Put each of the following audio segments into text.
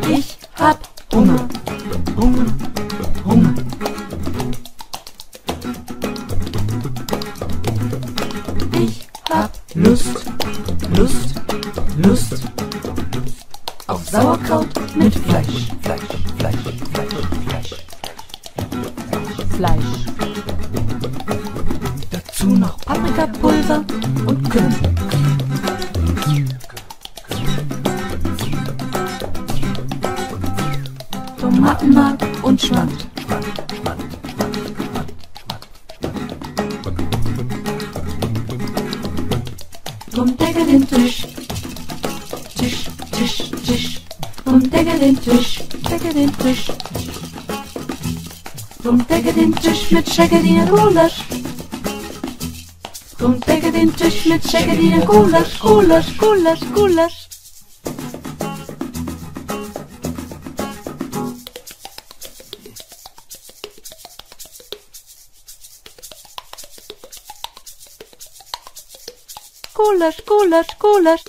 Ich hab Hunger, Hunger, Hunger. Ich hab Lust, Lust, Lust auf Sauerkraut mit Fleisch, Fleisch, Fleisch, Fleisch, Fleisch, Fleisch. Dazu noch Paprikapulver und Kümmel. Tomatenmark und Schmand. Drum decke den Tisch. Tisch, Tisch, Tisch. Drum decke den Tisch. Decke den Tisch. Drum decke den Tisch mit Scheckediner Gulasch. Drum decke den Tisch mit Scheckediner Gulasch. Gulasch, Gulasch, Gulasch. Gulasch, Gulasch, Gulasch.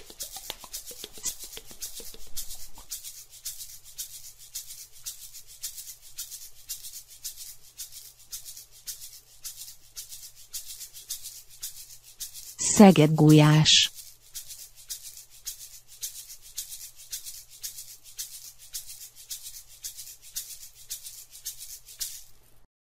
Szeged gulyás.